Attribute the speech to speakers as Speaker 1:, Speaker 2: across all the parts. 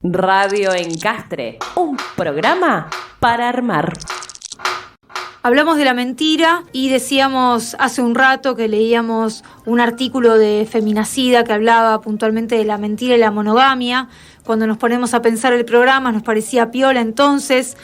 Speaker 1: Radio Encastre, un programa para armar.
Speaker 2: Hablamos de la mentira y decíamos hace un rato que leíamos un artículo de Feminacida que hablaba puntualmente de la mentira y la monogamia. Cuando nos ponemos a pensar el programa nos parecía piola entonces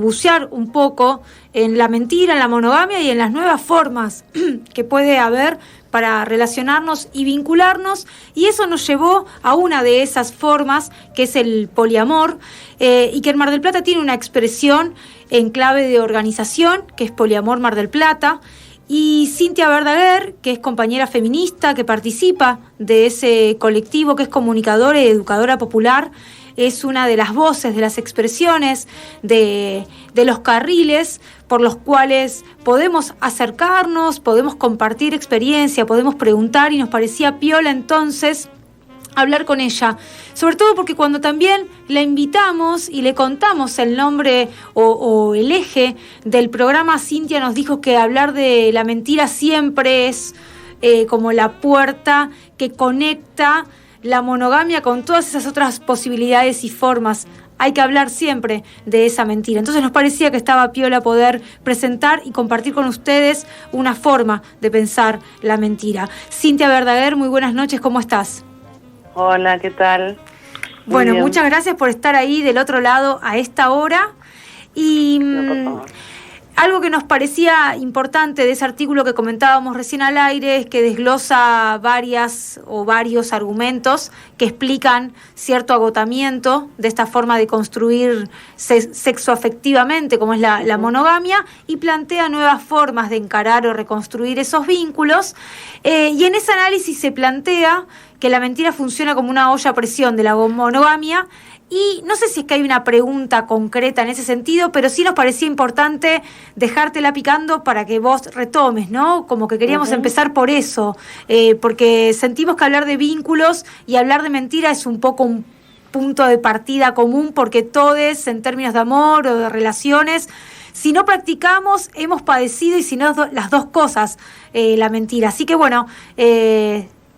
Speaker 2: bucear un poco en la mentira, en la monogamia y en las nuevas formas que puede haber para relacionarnos y vincularnos, y eso nos llevó a una de esas formas, que es el poliamor, y que en Mar del Plata tiene una expresión en clave de organización, que es Poliamor Mar del Plata, y Cintia Verdaguer, que es compañera feminista, que participa de ese colectivo, que es comunicadora y educadora popular, es una de las voces, de las expresiones, de los carriles por los cuales podemos acercarnos, podemos compartir experiencia, podemos preguntar, y nos parecía piola entonces hablar con ella, sobre todo porque cuando también la invitamos y le contamos el nombre o el eje del programa, Cintia nos dijo que hablar de la mentira siempre es como la puerta que conecta la monogamia con todas esas otras posibilidades y formas. Hay que hablar siempre de esa mentira. Entonces nos parecía que estaba piola poder presentar y compartir con ustedes una forma de pensar la mentira. Cintia Verdaguer, muy buenas noches, ¿cómo estás?
Speaker 3: Hola, ¿qué tal?
Speaker 2: Bueno,
Speaker 3: bien.
Speaker 2: Muchas gracias por estar ahí del otro lado a esta hora. Y
Speaker 3: No, por favor.
Speaker 2: Algo que nos parecía importante de ese artículo que comentábamos recién al aire es que desglosa varios argumentos que explican cierto agotamiento de esta forma de construir sexoafectivamente, como es la monogamia, y plantea nuevas formas de encarar o reconstruir esos vínculos. Y en ese análisis se plantea que la mentira funciona como una olla a presión de la monogamia. Y no sé si es que hay una pregunta concreta en ese sentido, pero sí nos parecía importante dejártela picando para que vos retomes, ¿no? Como que queríamos empezar por eso, porque sentimos que hablar de vínculos y hablar de mentira es un poco un punto de partida común, porque todos, en términos de amor o de relaciones, si no practicamos, hemos padecido, y si no, las dos cosas, la mentira. Así que bueno,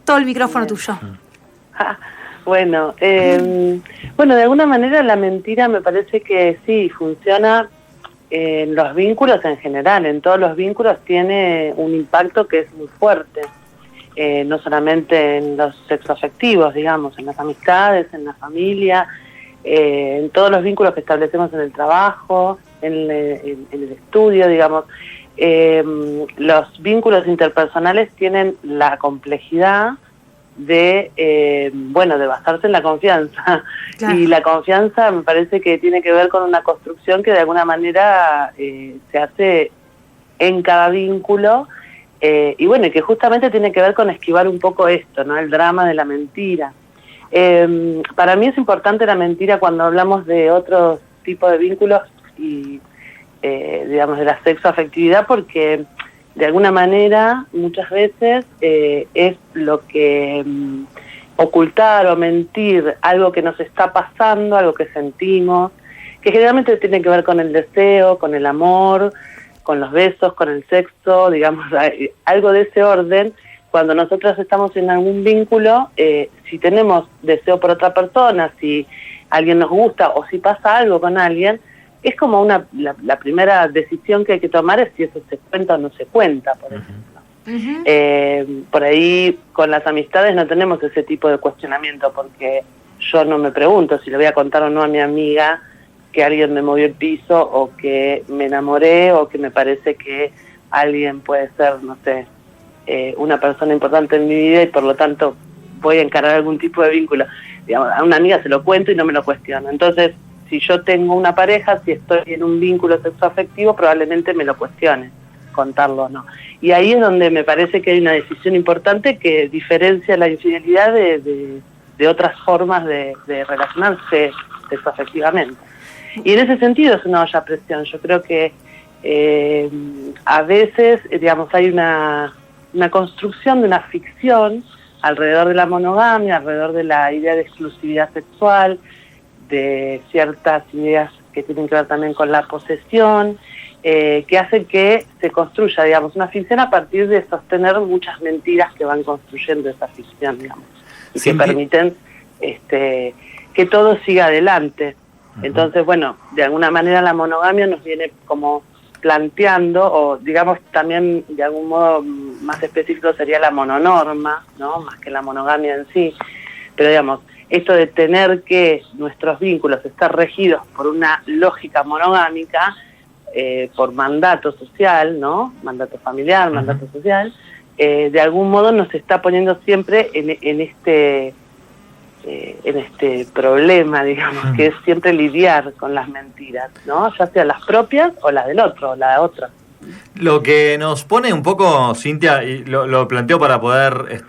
Speaker 2: todo el micrófono tuyo.
Speaker 3: Bueno, de alguna manera la mentira me parece que sí, funciona en los vínculos en general, en todos los vínculos tiene un impacto que es muy fuerte, no solamente en los sexoafectivos, digamos, en las amistades, en la familia, en todos los vínculos que establecemos en el trabajo, en el estudio, digamos. Los vínculos interpersonales tienen la complejidad de basarse en la confianza. Claro. Y la confianza me parece que tiene que ver con una construcción que de alguna manera se hace en cada vínculo, y que justamente tiene que ver con esquivar un poco esto, ¿no? El drama de la mentira. Para mí es importante la mentira cuando hablamos de otros tipos de vínculos y de la sexoafectividad, porque de alguna manera, muchas veces es lo que ocultar o mentir algo que nos está pasando, algo que sentimos, que generalmente tiene que ver con el deseo, con el amor, con los besos, con el sexo, digamos, algo de ese orden. Cuando nosotros estamos en algún vínculo, si tenemos deseo por otra persona, si alguien nos gusta o si pasa algo con alguien, es como la primera decisión que hay que tomar es si eso se cuenta o no se cuenta, por ejemplo. Por ahí con las amistades no tenemos ese tipo de cuestionamiento, porque yo no me pregunto si le voy a contar o no a mi amiga que alguien me movió el piso, o que me enamoré, o que me parece que alguien puede ser, no sé, una persona importante en mi vida y por lo tanto voy a encarar algún tipo de vínculo. Digamos, a una amiga se lo cuento y no me lo cuestiono. Entonces, si yo tengo una pareja, si estoy en un vínculo sexoafectivo, probablemente me lo cuestione, contarlo o no. Y ahí es donde me parece que hay una decisión importante que diferencia la infidelidad de otras formas de relacionarse sexoafectivamente. Y en ese sentido es una olla a presión. Yo creo que a veces, hay una construcción de una ficción alrededor de la monogamia, alrededor de la idea de exclusividad sexual, de ciertas ideas que tienen que ver también con la posesión, que hacen que se construya, una ficción a partir de sostener muchas mentiras que van construyendo esa ficción, y que permiten que todo siga adelante. Entonces, bueno, de alguna manera la monogamia nos viene como planteando, o digamos también de algún modo más específico sería la mononorma, ¿no? Más que la monogamia en sí, pero digamos, esto de tener que nuestros vínculos estar regidos por una lógica monogámica, por mandato social, ¿no? Mandato familiar, mandato social, de algún modo nos está poniendo siempre en este problema, digamos, que es siempre lidiar con las mentiras, ¿no? Ya sea las propias o las del otro, o la de otra.
Speaker 4: Lo que nos pone un poco, Cintia, y lo planteo para poder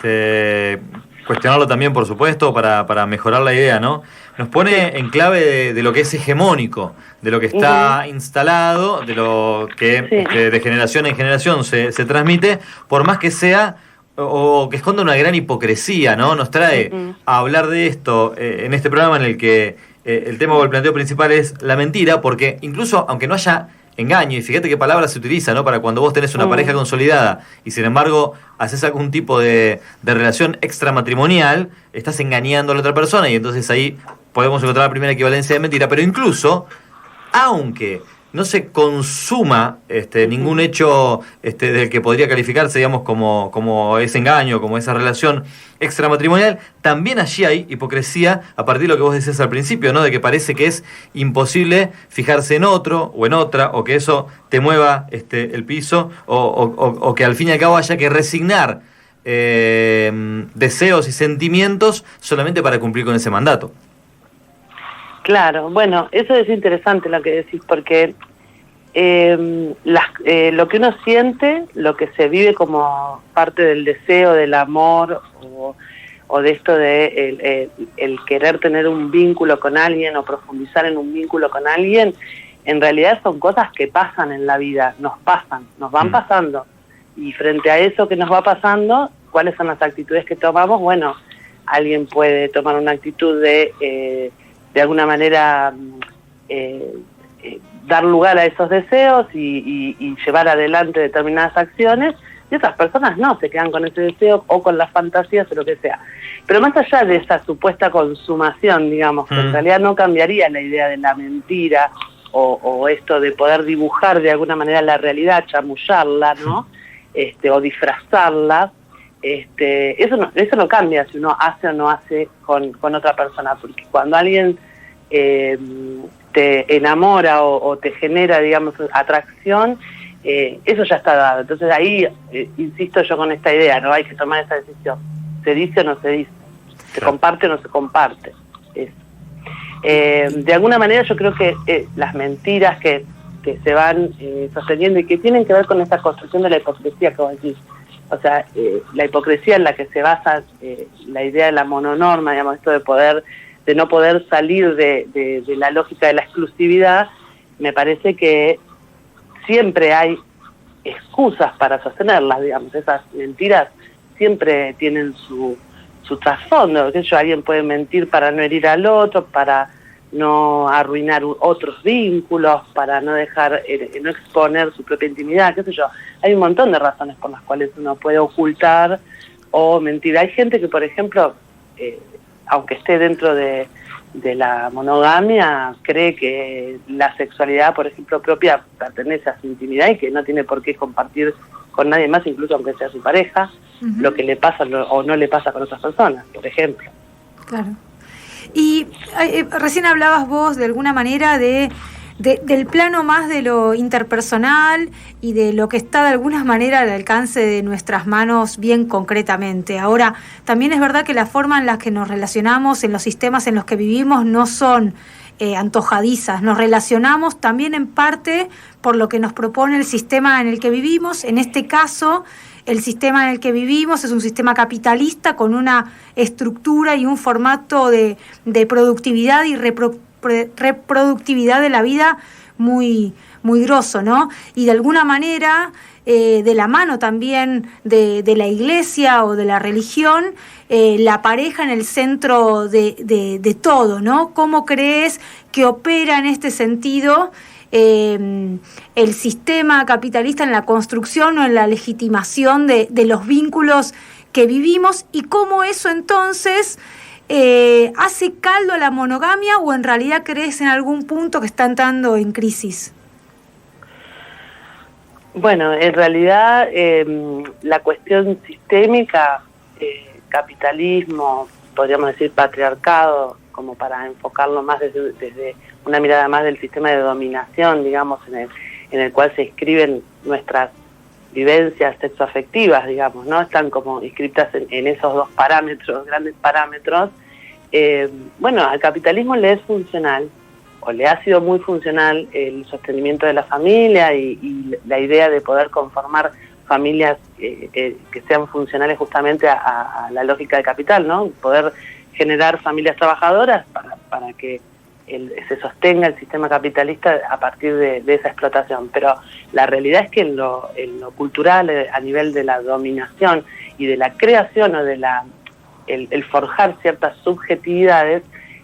Speaker 4: cuestionarlo también, por supuesto, para mejorar la idea, ¿no? Nos pone en clave de lo que es hegemónico, de lo que está instalado, de lo que de generación en generación se transmite, por más que sea o que esconda una gran hipocresía, ¿no? Nos trae a hablar de esto en este programa en el que el tema o el planteo principal es la mentira, porque incluso aunque no haya engaño, y fíjate qué palabra se utiliza, ¿no? Para cuando vos tenés una pareja consolidada y sin embargo haces algún tipo de relación extramatrimonial, estás engañando a la otra persona y entonces ahí podemos encontrar la primera equivalencia de mentira, pero incluso, aunque no se consuma ningún hecho del que podría calificarse, digamos, como ese engaño, como esa relación extramatrimonial, también allí hay hipocresía a partir de lo que vos decías al principio, ¿no? De que parece que es imposible fijarse en otro o en otra, o que eso te mueva el piso, o que al fin y al cabo haya que resignar deseos y sentimientos solamente para cumplir con ese mandato.
Speaker 3: Claro, bueno, eso es interesante lo que decís, porque lo que uno siente, lo que se vive como parte del deseo, del amor, o de esto de el querer tener un vínculo con alguien o profundizar en un vínculo con alguien, en realidad son cosas que pasan en la vida, nos van pasando. Y frente a eso que nos va pasando, ¿cuáles son las actitudes que tomamos? Bueno, alguien puede tomar una actitud de alguna manera dar lugar a esos deseos y llevar adelante determinadas acciones, y otras personas no, se quedan con ese deseo o con las fantasías o lo que sea. Pero más allá de esa supuesta consumación, digamos, que en realidad no cambiaría la idea de la mentira o esto de poder dibujar de alguna manera la realidad, chamullarla, ¿no? O disfrazarla, eso no cambia si uno hace o no hace con otra persona, porque cuando alguien te enamora o te genera, digamos, atracción, eso ya está dado. Entonces ahí insisto yo con esta idea, no hay que tomar esa decisión, se dice o no se dice, se comparte o no se comparte. De alguna manera yo creo que las mentiras que se van sosteniendo y que tienen que ver con esta construcción de la hipocresía que vos decís, o sea, la hipocresía en la que se basa la idea de la mononorma, digamos, esto de no poder salir de la lógica de la exclusividad, me parece que siempre hay excusas para sostenerlas, digamos, esas mentiras siempre tienen su trasfondo, que alguien puede mentir para no herir al otro, para no arruinar otros vínculos, para no dejar, no exponer su propia intimidad, qué sé yo. Hay un montón de razones por las cuales uno puede ocultar o mentir. Hay gente que, por ejemplo, aunque esté dentro de la monogamia, cree que la sexualidad, por ejemplo, propia pertenece a su intimidad y que no tiene por qué compartir con nadie más, incluso aunque sea su pareja, lo que le pasa o no le pasa con otras personas, por ejemplo.
Speaker 2: Claro. Y recién hablabas vos de alguna manera del plano más de lo interpersonal y de lo que está de alguna manera al alcance de nuestras manos bien concretamente. Ahora, también es verdad que la forma en la que nos relacionamos en los sistemas en los que vivimos no son antojadizas. Nos relacionamos también en parte por lo que nos propone el sistema en el que vivimos. En este caso, el sistema en el que vivimos es un sistema capitalista con una estructura y un formato de productividad y reproductividad de la vida muy, muy grosso, ¿no? Y de alguna manera, de la mano también de la iglesia o de la religión, la pareja en el centro de todo, ¿no? ¿Cómo crees que opera en este sentido el sistema capitalista en la construcción o en la legitimación de los vínculos que vivimos, y cómo eso entonces ¿hace caldo a la monogamia o en realidad crees en algún punto que está entrando en crisis?
Speaker 3: Bueno, en realidad la cuestión sistémica, capitalismo, podríamos decir patriarcado, como para enfocarlo más desde una mirada más del sistema de dominación, digamos, en el cual se inscriben nuestras vivencias sexoafectivas, digamos, ¿no? Están como inscritas en esos dos parámetros, grandes parámetros. Bueno, al capitalismo le es funcional, o le ha sido muy funcional el sostenimiento de la familia y la idea de poder conformar familias que sean funcionales justamente a la lógica del capital, ¿no? Poder generar familias trabajadoras para que se sostenga el sistema capitalista a partir de esa explotación. Pero la realidad es que en lo cultural, a nivel de la dominación y de la creación o de el forjar ciertas subjetividades,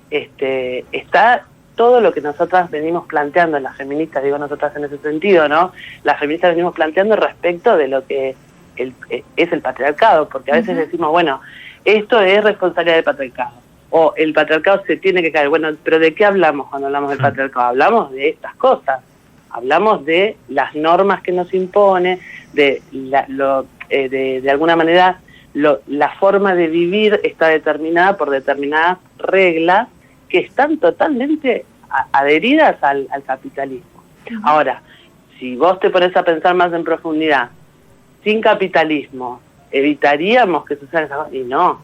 Speaker 3: está todo lo que nosotras venimos planteando, las feministas, digo nosotras en ese sentido, ¿no? Las feministas venimos planteando respecto de lo que es el patriarcado, porque a veces decimos, bueno, esto es responsabilidad del patriarcado, o el patriarcado se tiene que caer. Bueno, pero ¿de qué hablamos cuando hablamos del patriarcado? Hablamos de estas cosas, hablamos de las normas que nos impone, de alguna manera la forma de vivir está determinada por determinadas reglas que están totalmente adheridas al capitalismo. Ahora, si vos te pones a pensar más en profundidad, sin capitalismo, ¿evitaríamos que sucedan esas cosas? Y no,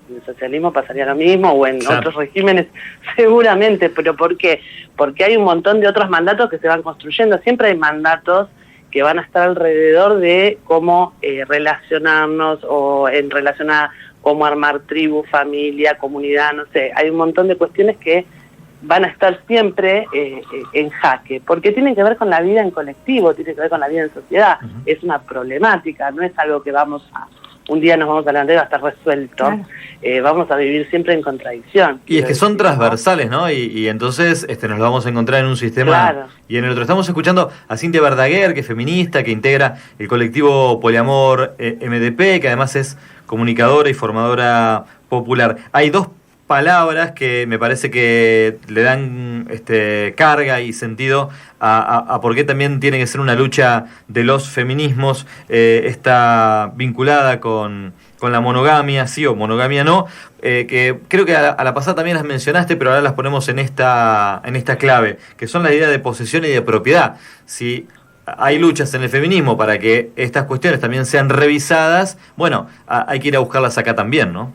Speaker 3: en el socialismo pasaría lo mismo, o en otros regímenes seguramente. ¿Pero por qué? Porque hay un montón de otros mandatos que se van construyendo. Siempre hay mandatos que van a estar alrededor de cómo relacionarnos, o en relación a cómo armar tribu, familia, comunidad, no sé. Hay un montón de cuestiones que van a estar siempre en jaque, porque tienen que ver con la vida en colectivo, tienen que ver con la vida en sociedad. Es una problemática, no es algo que un día nos vamos a levantar y va a estar resuelto. Claro. Vamos a vivir siempre en contradicción.
Speaker 4: Y es que son transversales, ¿no? Y entonces nos lo vamos a encontrar en un sistema y en el otro. Estamos escuchando a Cintia Verdaguer, que es feminista, que integra el colectivo Poliamor MDP, que además es comunicadora y formadora popular. Hay dos palabras que me parece que le dan carga y sentido a por qué también tiene que ser una lucha de los feminismos, está vinculada con la monogamia, sí o monogamia no, que creo que a la pasada también las mencionaste, pero ahora las ponemos en esta clave, que son la idea de posesión y de propiedad. Si hay luchas en el feminismo para que estas cuestiones también sean revisadas, bueno, hay que ir a buscarlas acá también, ¿no?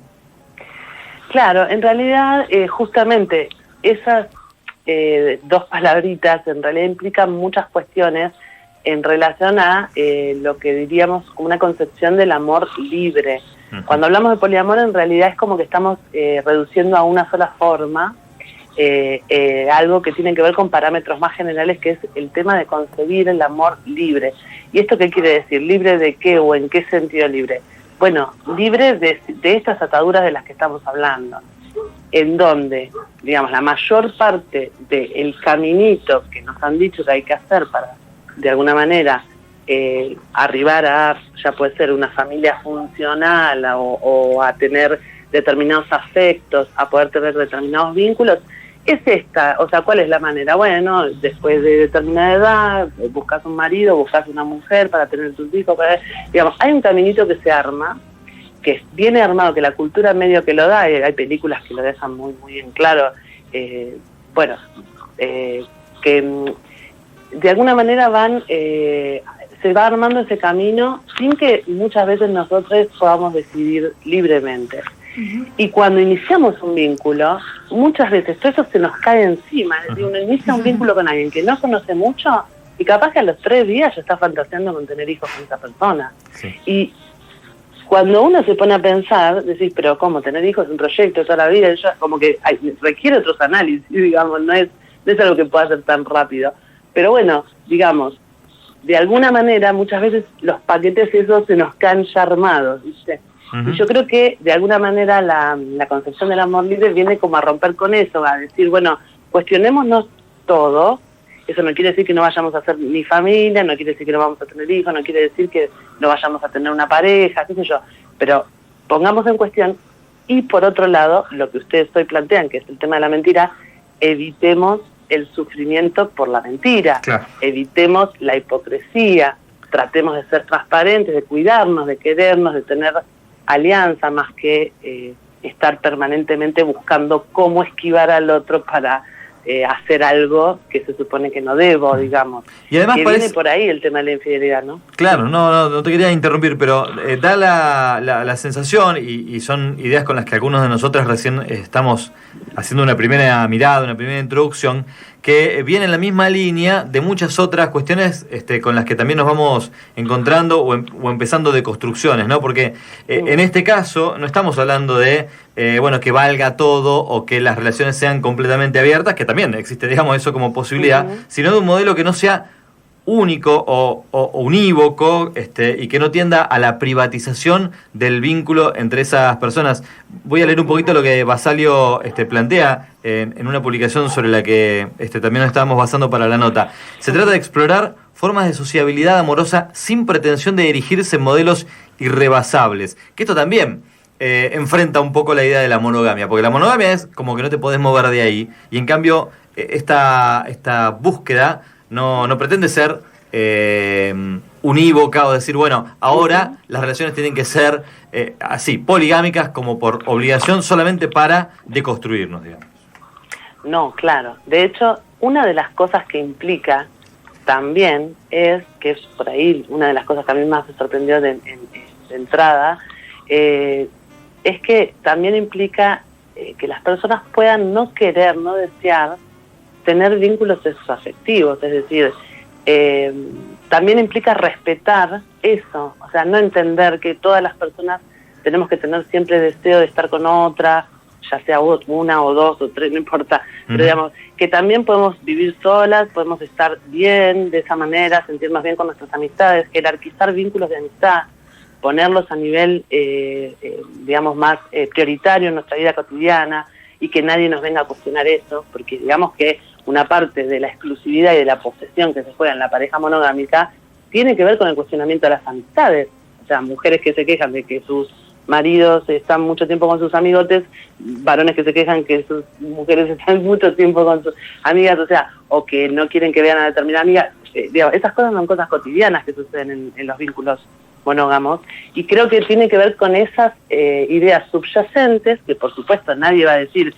Speaker 3: Claro, en realidad justamente esas dos palabritas en realidad implican muchas cuestiones en relación a lo que diríamos como una concepción del amor libre. Cuando hablamos de poliamor, en realidad es como que estamos reduciendo a una sola forma algo que tiene que ver con parámetros más generales, que es el tema de concebir el amor libre. ¿Y esto qué quiere decir? ¿Libre de qué o en qué sentido libre? Bueno, libre de estas ataduras de las que estamos hablando, en donde, digamos, la mayor parte del caminito que nos han dicho que hay que hacer para, de alguna manera, arribar a, ya puede ser una familia funcional o a tener determinados afectos, a poder tener determinados vínculos, es esta. O sea, ¿cuál es la manera? Bueno, después de determinada edad, buscas un marido, buscas una mujer para tener tus hijos, digamos, hay un caminito que se arma, que viene armado, que la cultura medio que lo da, hay películas que lo dejan muy, muy en claro, que de alguna manera se va armando ese camino sin que muchas veces nosotros podamos decidir libremente. Y cuando iniciamos un vínculo, muchas veces todo eso se nos cae encima. Es decir, uno inicia un vínculo con alguien que no conoce mucho y capaz que a los 3 días ya está fantaseando con tener hijos con esa persona. Sí. Y cuando uno se pone a pensar, decís, pero ¿cómo? Tener hijos es un proyecto toda la vida, como que requiere otros análisis, digamos, no es algo que pueda ser tan rápido. Pero bueno, digamos, de alguna manera muchas veces los paquetes esos se nos caen ya armados, ¿viste? Y yo creo que de alguna manera la concepción del amor libre viene como a romper con eso, a decir, bueno, cuestionémonos todo. Eso no quiere decir que no vayamos a hacer ni familia, no quiere decir que no vamos a tener hijos, no quiere decir que no vayamos a tener una pareja, qué sé yo, pero pongamos en cuestión Y por otro lado, lo que ustedes hoy plantean, que es el tema de la mentira, evitemos el sufrimiento por la mentira,
Speaker 4: Claro.
Speaker 3: evitemos la hipocresía, tratemos de ser transparentes, de cuidarnos, de querernos, de tener alianza, más que estar permanentemente buscando cómo esquivar al otro para hacer algo que se supone que no debo, digamos.
Speaker 4: Y además
Speaker 3: que
Speaker 4: parece...
Speaker 3: viene por ahí el tema de la infidelidad, ¿no?
Speaker 4: Claro, no te quería interrumpir, pero da la sensación, y son ideas con las que algunos de nosotros recién estamos haciendo una primera mirada, una primera introducción, que viene en la misma línea de muchas otras cuestiones con las que también nos vamos encontrando o empezando de construcciones, ¿no? Porque en este caso no estamos hablando de que valga todo o que las relaciones sean completamente abiertas, que también existe, digamos, eso como posibilidad, sino de un modelo que no sea único o unívoco y que no tienda a la privatización del vínculo entre esas personas. Voy a leer un poquito lo que Basalio plantea en una publicación sobre la que también nos estábamos basando para la nota. Se trata de explorar formas de sociabilidad amorosa sin pretensión de erigirse en modelos irrebasables. Que esto también enfrenta un poco la idea de la monogamia, porque la monogamia es como que no te podés mover de ahí, y en cambio esta búsqueda no pretende ser unívoca o decir, bueno, ahora las relaciones tienen que ser así, poligámicas como por obligación solamente para deconstruirnos, digamos. No, claro. De hecho, una de las cosas que implica también es, que es por ahí una de las cosas que a mí más me sorprendió de entrada, es que también implica que las personas puedan no querer, no desear tener vínculos sexoafectivos, es decir, también implica respetar eso, o sea, no entender que todas las personas tenemos que tener siempre deseo de estar con otra, ya sea una o dos o tres, no importa, pero digamos, que también podemos vivir solas, podemos estar bien de esa manera, sentirnos bien con nuestras amistades, jerarquizar vínculos de amistad, ponerlos a nivel, digamos, más prioritario en nuestra vida cotidiana, y que nadie nos venga a cuestionar eso, porque digamos que una parte de la exclusividad y de la posesión que se juega en la pareja monogámica tiene que ver con el cuestionamiento de las amistades. O sea, mujeres que se quejan de que sus maridos están mucho tiempo con sus amigotes, varones que se quejan que sus mujeres están mucho tiempo con sus amigas, o sea, o que no quieren que vean a determinada amiga. Digamos, esas cosas son cosas cotidianas que suceden en los vínculos monógamos, y creo que tiene que ver con esas ideas subyacentes, que por supuesto nadie va a decir,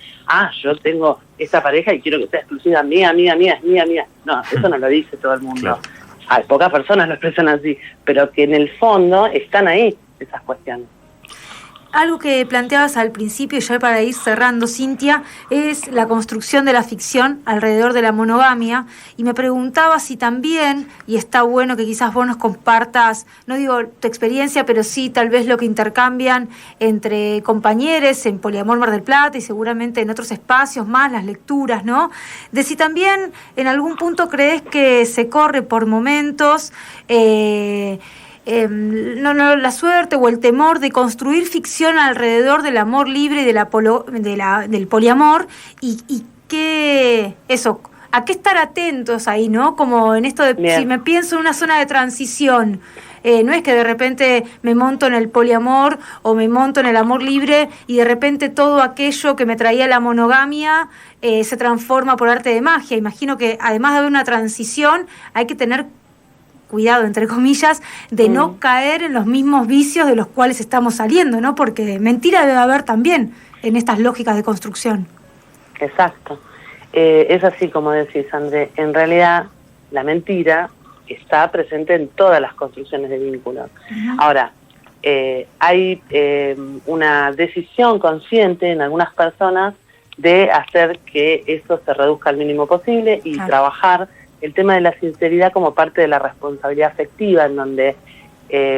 Speaker 4: yo tengo esta pareja y quiero que sea exclusiva mía, es mía. No, eso no lo dice todo el mundo. Claro. Hay pocas personas lo expresan así, pero que en el fondo están ahí esas cuestiones.
Speaker 2: Algo que planteabas al principio, y ya para ir cerrando, Cintia, es la construcción de la ficción alrededor de la monogamia, y me preguntaba si también, y está bueno que quizás vos nos compartas, no digo tu experiencia, pero sí tal vez lo que intercambian entre compañeros en Poliamor Mar del Plata y seguramente en otros espacios más, las lecturas, ¿no? De si también en algún punto crees que se corre por momentos la suerte o el temor de construir ficción alrededor del amor libre y del poliamor, y que eso, a qué estar atentos ahí, ¿no? Como en esto de, si me pienso en una zona de transición, no es que de repente me monto en el poliamor o me monto en el amor libre y de repente todo aquello que me traía la monogamia se transforma por arte de magia. Imagino que además de haber una transición hay que tener cuidado, entre comillas, de no caer en los mismos vicios de los cuales estamos saliendo, ¿no? Porque mentira debe haber también en estas lógicas de construcción.
Speaker 3: Exacto. Es así como decís, André. En realidad, la mentira está presente en todas las construcciones de vínculos. Ahora, hay una decisión consciente en algunas personas de hacer que eso se reduzca al mínimo posible y trabajar el tema de la sinceridad como parte de la responsabilidad afectiva, en donde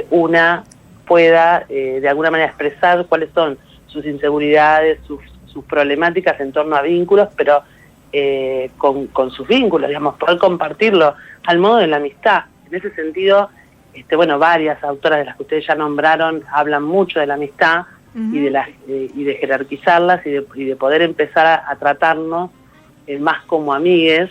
Speaker 3: una pueda de alguna manera expresar cuáles son sus inseguridades, sus problemáticas en torno a vínculos, pero con sus vínculos, digamos, poder compartirlo al modo de la amistad. En ese sentido, varias autoras de las que ustedes ya nombraron hablan mucho de la amistad y de jerarquizarlas y de poder empezar a tratarnos más como amigues,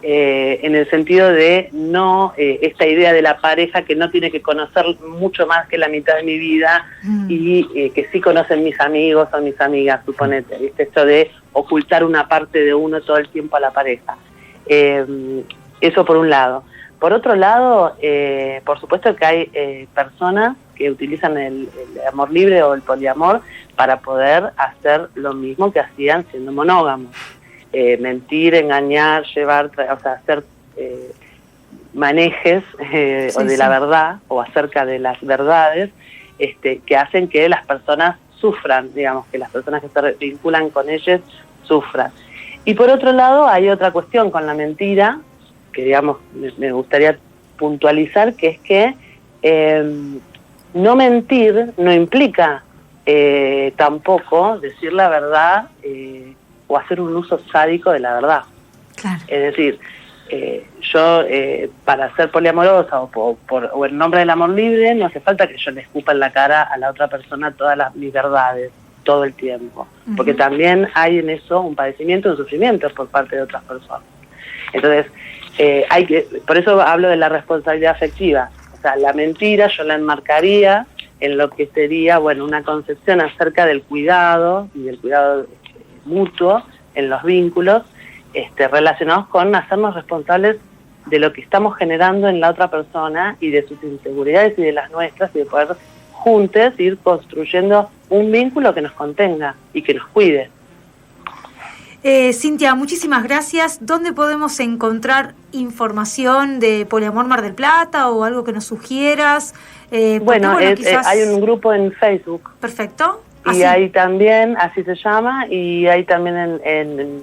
Speaker 3: en el sentido de no esta idea de la pareja que no tiene que conocer mucho más que la mitad de mi vida y que sí conocen mis amigos o mis amigas, suponete, ¿viste? Esto de ocultar una parte de uno todo el tiempo a la pareja. Eso por un lado. Por otro lado, por supuesto que hay personas que utilizan el amor libre o el poliamor para poder hacer lo mismo que hacían siendo monógamos. Mentir, engañar, llevar, o sea, hacer manejes o de la verdad o acerca de las verdades que hacen que las personas sufran, digamos, que las personas que se vinculan con ellos sufran. Y por otro lado hay otra cuestión con la mentira, que digamos me gustaría puntualizar, que es que no mentir no implica tampoco decir la verdad o hacer un uso sádico de la verdad.
Speaker 2: Claro.
Speaker 3: Es decir, yo para ser poliamorosa o en nombre del amor libre no hace falta que yo le escupa en la cara a la otra persona todas mis verdades todo el tiempo, porque también hay en eso un padecimiento, un sufrimiento por parte de otras personas. Entonces, por eso hablo de la responsabilidad afectiva. O sea, la mentira yo la enmarcaría en lo que sería, bueno, una concepción acerca del cuidado y del cuidado mutuo en los vínculos relacionados con hacernos responsables de lo que estamos generando en la otra persona y de sus inseguridades y de las nuestras, y de poder juntos ir construyendo un vínculo que nos contenga y que nos cuide.
Speaker 2: Cintia, muchísimas gracias. ¿Dónde podemos encontrar información de Poliamor Mar del Plata o algo que nos sugieras?
Speaker 3: Bueno,
Speaker 2: quizás...
Speaker 3: hay un grupo en Facebook.
Speaker 2: Perfecto.
Speaker 3: Y hay también, así se llama, y hay también en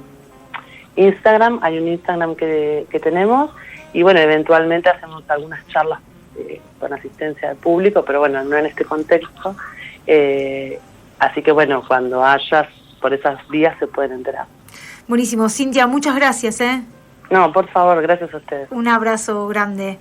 Speaker 3: Instagram, hay un Instagram que tenemos, y bueno, eventualmente hacemos algunas charlas con asistencia del público, pero bueno, no en este contexto. Así que bueno, cuando hayas por esas vías se pueden enterar.
Speaker 2: Buenísimo. Cintia, muchas gracias.
Speaker 3: No, por favor, gracias a ustedes.
Speaker 2: Un abrazo grande.